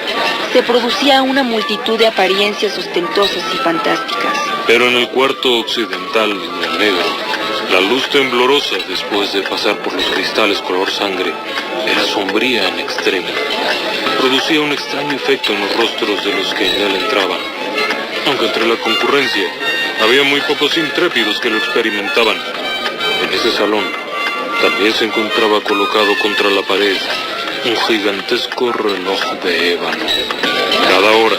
se producía una multitud de apariencias ostentosas y fantásticas. Pero en el cuarto occidental, negro, la luz temblorosa, después de pasar por los cristales color sangre, era sombría en extremo. Producía un extraño efecto en los rostros de los que en él entraban. Aunque entre la concurrencia había muy pocos intrépidos que lo experimentaban. En ese salón también se encontraba colocado contra la pared un gigantesco reloj de ébano. Cada hora,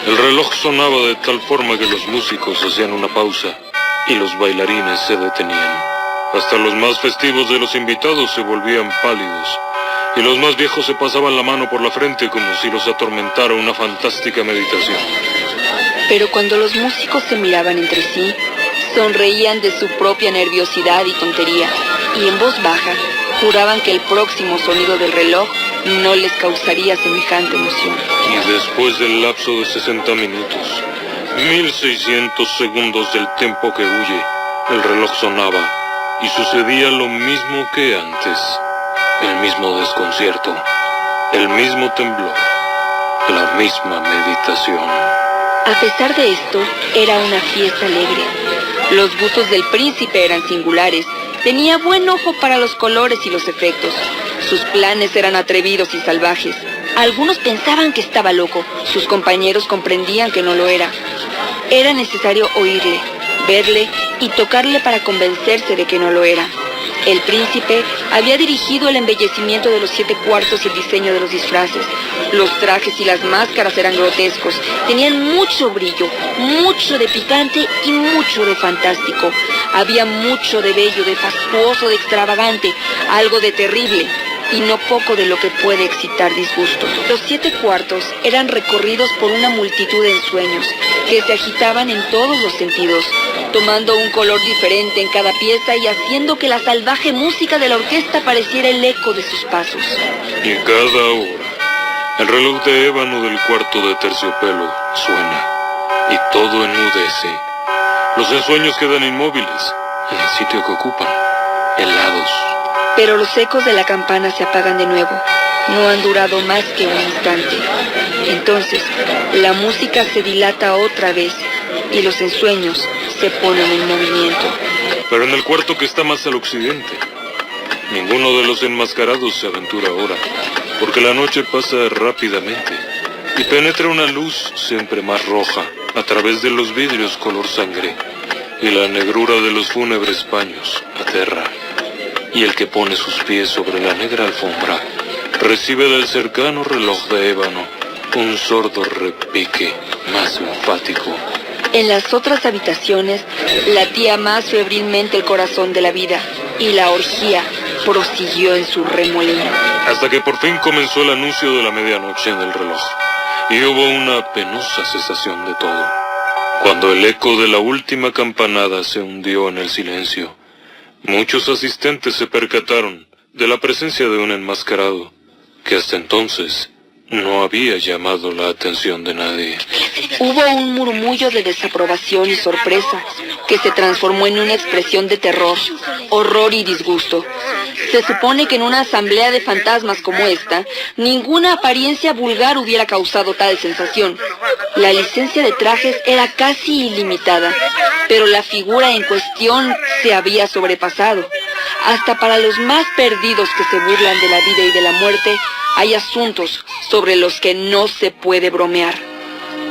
el reloj sonaba de tal forma que los músicos hacían una pausa y los bailarines se detenían. Hasta los más festivos de los invitados se volvían pálidos, y los más viejos se pasaban la mano por la frente como si los atormentara una fantástica meditación. Pero cuando los músicos se miraban entre sí, sonreían de su propia nerviosidad y tontería, y en voz baja juraban que el próximo sonido del reloj no les causaría semejante emoción. Y después del lapso de 60 minutos, 1600 segundos del tiempo que huye, el reloj sonaba y sucedía lo mismo que antes. El mismo desconcierto, el mismo temblor, la misma meditación. A pesar de esto, era una fiesta alegre. Los gustos del príncipe eran singulares. Tenía buen ojo para los colores y los efectos. Sus planes eran atrevidos y salvajes. Algunos pensaban que estaba loco. Sus compañeros comprendían que no lo era. Era necesario oírle, verle y tocarle para convencerse de que no lo era. El príncipe había dirigido el embellecimiento de los 7 cuartos y el diseño de los disfraces. Los trajes y las máscaras eran grotescos, tenían mucho brillo, mucho de picante y mucho de fantástico. Había mucho de bello, de fastuoso, de extravagante, algo de terrible, y no poco de lo que puede excitar disgusto. Los 7 cuartos eran recorridos por una multitud de ensueños que se agitaban en todos los sentidos, tomando un color diferente en cada pieza y haciendo que la salvaje música de la orquesta pareciera el eco de sus pasos. Y cada hora, el reloj de ébano del cuarto de terciopelo suena, y todo enmudece. Los ensueños quedan inmóviles en el sitio que ocupan, helados. Pero los ecos de la campana se apagan de nuevo. No han durado más que un instante. Entonces, la música se dilata otra vez y los ensueños se ponen en movimiento. Pero en el cuarto que está más al occidente, ninguno de los enmascarados se aventura ahora, porque la noche pasa rápidamente y penetra una luz siempre más roja a través de los vidrios color sangre, y la negrura de los fúnebres paños aterra. Y el que pone sus pies sobre la negra alfombra recibe del cercano reloj de ébano un sordo repique más enfático. En las otras habitaciones latía más febrilmente el corazón de la vida y la orgía prosiguió en su remolino. Hasta que por fin comenzó el anuncio de la medianoche en el reloj y hubo una penosa cesación de todo. Cuando el eco de la última campanada se hundió en el silencio, muchos asistentes se percataron de la presencia de un enmascarado que hasta entonces no había llamado la atención de nadie. Hubo un murmullo de desaprobación y sorpresa que se transformó en una expresión de terror, horror y disgusto. Se supone que en una asamblea de fantasmas como esta, ninguna apariencia vulgar hubiera causado tal sensación. La licencia de trajes era casi ilimitada, pero la figura en cuestión se había sobrepasado. Hasta para los más perdidos que se burlan de la vida y de la muerte, hay asuntos sobre los que no se puede bromear.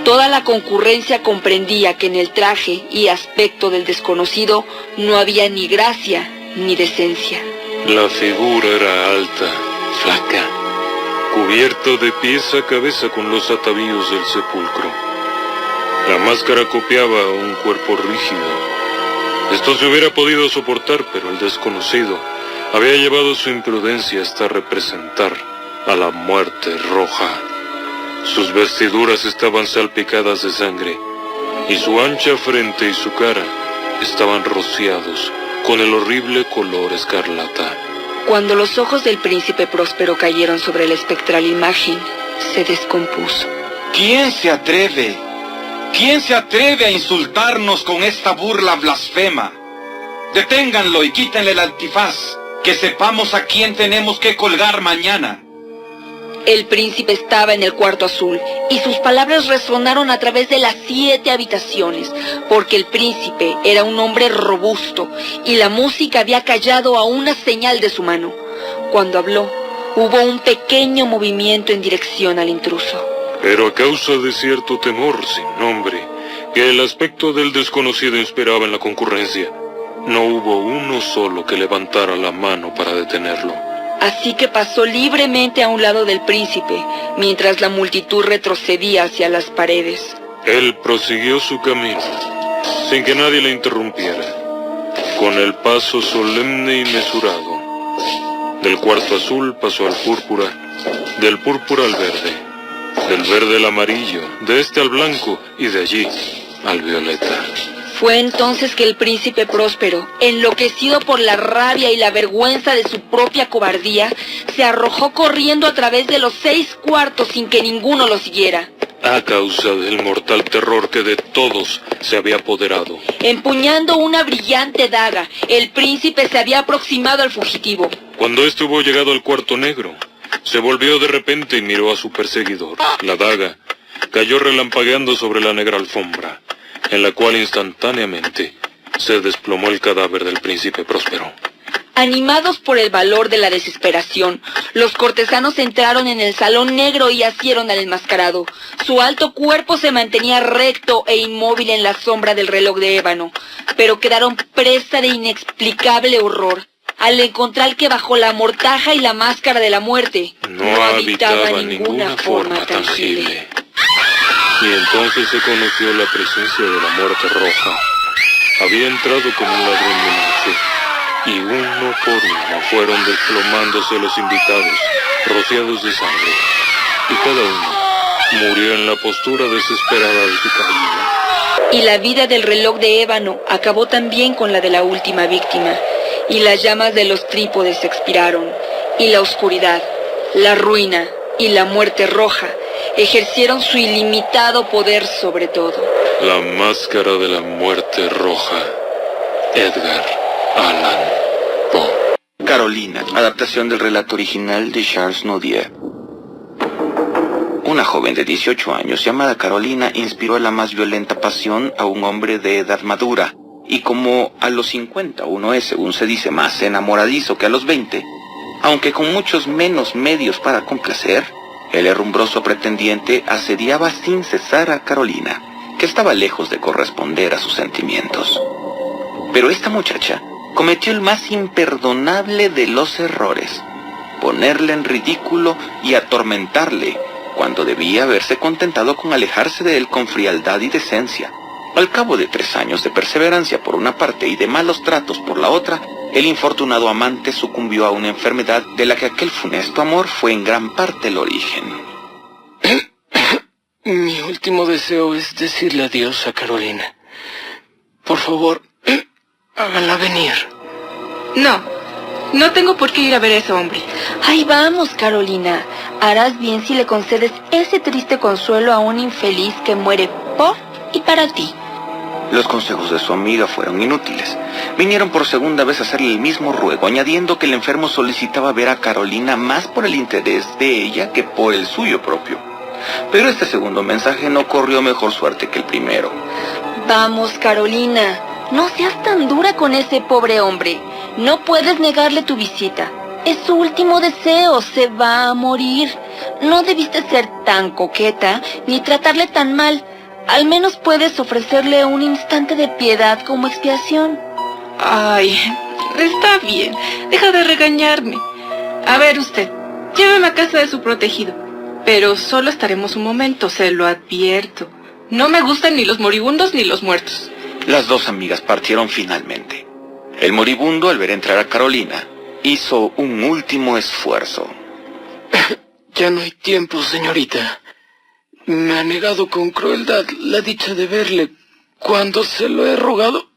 Toda la concurrencia comprendía que en el traje y aspecto del desconocido no había ni gracia ni decencia. La figura era alta, flaca, cubierta de pies a cabeza con los atavíos del sepulcro. La máscara copiaba un cuerpo rígido. Esto se hubiera podido soportar, pero el desconocido había llevado su imprudencia hasta representar a la muerte roja. Sus vestiduras estaban salpicadas de sangre, y su ancha frente y su cara estaban rociados con el horrible color escarlata. Cuando los ojos del príncipe Próspero cayeron sobre la espectral imagen, se descompuso. ¿Quién se atreve? ¿Quién se atreve a insultarnos con esta burla blasfema? Deténganlo y quítenle el antifaz, que sepamos a quién tenemos que colgar mañana. El príncipe estaba en el cuarto azul, y sus palabras resonaron a través de las 7 habitaciones, porque el príncipe era un hombre robusto, y la música había callado a una señal de su mano. Cuando habló, hubo un pequeño movimiento en dirección al intruso. Pero a causa de cierto temor sin nombre, que el aspecto del desconocido inspiraba en la concurrencia, no hubo uno solo que levantara la mano para detenerlo. Así que pasó libremente a un lado del príncipe, mientras la multitud retrocedía hacia las paredes. Él prosiguió su camino, sin que nadie le interrumpiera, con el paso solemne y mesurado. Del cuarto azul pasó al púrpura, del púrpura al verde, del verde al amarillo, de este al blanco y de allí al violeta. Fue entonces que el príncipe Próspero, enloquecido por la rabia y la vergüenza de su propia cobardía, se arrojó corriendo a través de los 6 cuartos sin que ninguno lo siguiera. A causa del mortal terror que de todos se había apoderado. Empuñando una brillante daga, el príncipe se había aproximado al fugitivo. Cuando éste hubo llegado al cuarto negro, se volvió de repente y miró a su perseguidor. La daga cayó relampagueando sobre la negra alfombra, en la cual instantáneamente se desplomó el cadáver del príncipe Próspero. Animados por el valor de la desesperación, los cortesanos entraron en el salón negro y asieron al enmascarado. Su alto cuerpo se mantenía recto e inmóvil en la sombra del reloj de ébano, pero quedaron presa de inexplicable horror. al encontrar que bajo la mortaja y la máscara de la muerte no habitaba ninguna forma tangible. Y entonces se conoció la presencia de la muerte roja. Había entrado como un ladrón de noche, y uno por uno fueron desplomándose los invitados, rociados de sangre, y cada uno murió en la postura desesperada de su caída. Y la vida del reloj de ébano acabó también con la de la última víctima, y las llamas de los trípodes expiraron, y la oscuridad, la ruina y la muerte roja ejercieron su ilimitado poder sobre todo. La máscara de la muerte roja. Edgar Allan Poe. Carolina, adaptación del relato original de Charles Nodier. Una joven de 18 años llamada Carolina inspiró la más violenta pasión a un hombre de edad madura, y como a los 50 uno es, según se dice, más enamoradizo que a los 20, aunque con muchos menos medios para complacer, el herrumbroso pretendiente asediaba sin cesar a Carolina, que estaba lejos de corresponder a sus sentimientos. Pero esta muchacha cometió el más imperdonable de los errores: ponerle en ridículo y atormentarle, cuando debía haberse contentado con alejarse de él con frialdad y decencia. Al cabo de 3 años de perseverancia por una parte y de malos tratos por la otra, el infortunado amante sucumbió a una enfermedad de la que aquel funesto amor fue en gran parte el origen. Mi último deseo es decirle adiós a Carolina. Por favor, háganla venir. No tengo por qué ir a ver a ese hombre. Ahí vamos, Carolina. Harás bien si le concedes ese triste consuelo a un infeliz que muere por y para ti. Los consejos de su amiga fueron inútiles. Vinieron por segunda vez a hacerle el mismo ruego, añadiendo que el enfermo solicitaba ver a Carolina más por el interés de ella que por el suyo propio. Pero este segundo mensaje no corrió mejor suerte que el primero. Vamos, Carolina, no seas tan dura con ese pobre hombre. No puedes negarle tu visita. Es su último deseo, se va a morir. No debiste ser tan coqueta ni tratarle tan mal. Al menos puedes ofrecerle un instante de piedad como expiación. Ay, está bien. Deja de regañarme. A ver usted, lléveme a casa de su protegido. Pero solo estaremos un momento, se lo advierto. No me gustan ni los moribundos ni los muertos. Las dos amigas partieron finalmente. El moribundo, al ver entrar a Carolina, hizo un último esfuerzo. Ya no hay tiempo, señorita. Me ha negado con crueldad la dicha de verle cuando se lo he rogado.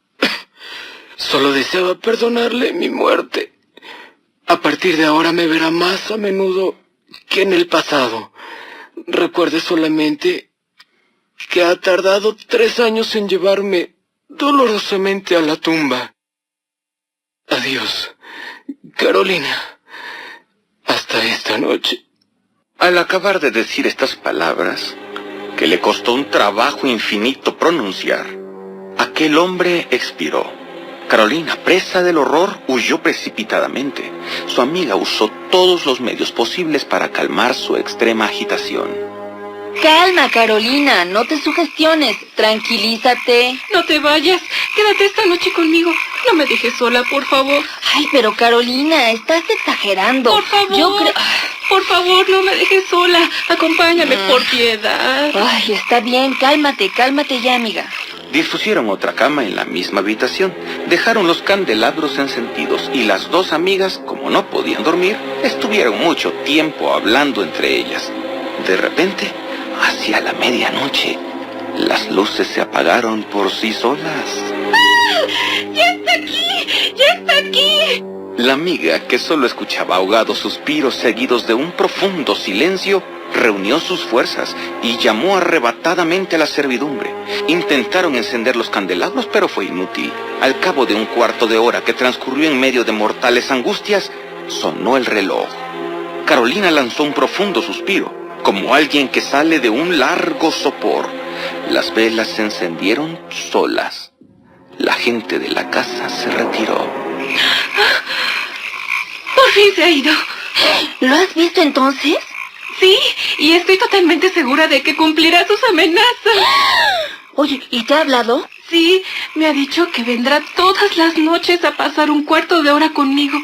Solo deseaba perdonarle mi muerte. A partir de ahora me verá más a menudo que en el pasado. Recuerde solamente que ha tardado 3 años en llevarme dolorosamente a la tumba. Adiós, Carolina. Hasta esta noche. Al acabar de decir estas palabras, que le costó un trabajo infinito pronunciar, aquel hombre expiró. Carolina, presa del horror, huyó precipitadamente. Su amiga usó todos los medios posibles para calmar su extrema agitación. Calma, Carolina, no te sugestiones, tranquilízate. No te vayas, quédate esta noche conmigo. No me dejes sola, por favor. Ay, pero Carolina, estás exagerando. Por favor, por favor, no me dejes sola. Acompáñame, por piedad. Ay, está bien, cálmate ya, amiga. Dispusieron otra cama en la misma habitación, dejaron los candelabros encendidos y las dos amigas, como no podían dormir, estuvieron mucho tiempo hablando entre ellas. De repente, hacia la medianoche, las luces se apagaron por sí solas. ¡Ah! ¡Ya está aquí! ¡Ya está aquí! La amiga, que solo escuchaba ahogados suspiros seguidos de un profundo silencio, reunió sus fuerzas y llamó arrebatadamente a la servidumbre. Intentaron encender los candelabros, pero fue inútil. Al cabo de un cuarto de hora que transcurrió en medio de mortales angustias, sonó el reloj. Carolina lanzó un profundo suspiro, como alguien que sale de un largo sopor. Las velas se encendieron solas. La gente de la casa se retiró. Por fin se ha ido. ¿Lo has visto entonces? Sí, y estoy totalmente segura de que cumplirá sus amenazas. Oye, ¿y te ha hablado? Sí, me ha dicho que vendrá todas las noches a pasar un cuarto de hora conmigo.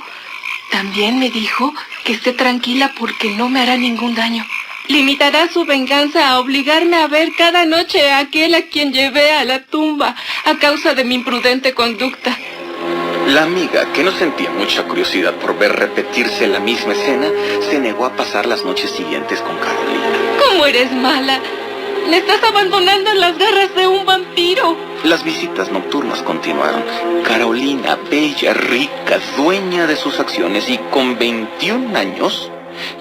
También me dijo que esté tranquila porque no me hará ningún daño. Limitará su venganza a obligarme a ver cada noche a aquel a quien llevé a la tumba a causa de mi imprudente conducta. La amiga, que no sentía mucha curiosidad por ver repetirse la misma escena, se negó a pasar las noches siguientes con Carolina. ¿Cómo eres mala? Me estás abandonando en las garras de un vampiro. Las visitas nocturnas continuaron. Carolina, bella, rica, dueña de sus acciones y con 21 años,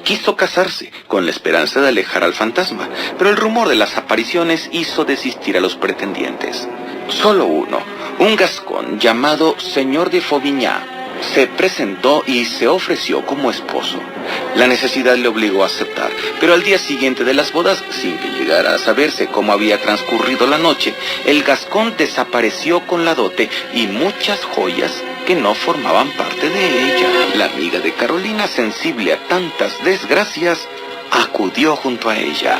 quiso casarse con la esperanza de alejar al fantasma, pero el rumor de las apariciones hizo desistir a los pretendientes. Solo uno, un gascón llamado Señor de Fauvignat, se presentó y se ofreció como esposo. La necesidad le obligó a aceptar, pero al día siguiente de las bodas, sin que llegara a saberse cómo había transcurrido la noche, el gascón desapareció con la dote y muchas joyas que no formaban parte de ella. La amiga de Carolina, sensible a tantas desgracias, acudió junto a ella.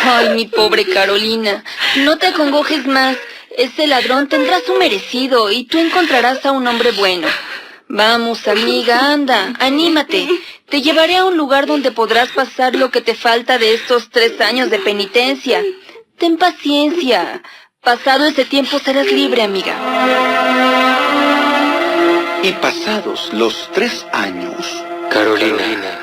Ay, mi pobre Carolina, no te acongojes más. Ese ladrón tendrá su merecido y tú encontrarás a un hombre bueno. Vamos, amiga, anda, anímate. Te llevaré a un lugar donde podrás pasar lo que te falta de estos 3 años de penitencia. Ten paciencia. Pasado ese tiempo serás libre, amiga. Y pasados los 3 años... Carolina,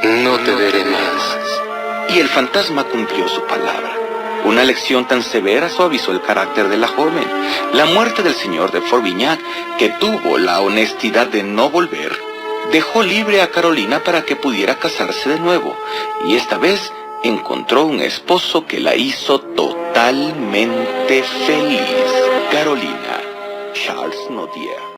no te veré más. Y el fantasma cumplió su palabra. Una lección tan severa suavizó el carácter de la joven. La muerte del señor de Fauvignat, que tuvo la honestidad de no volver, dejó libre a Carolina para que pudiera casarse de nuevo, y esta vez encontró un esposo que la hizo totalmente feliz. Carolina, Charles Nodier.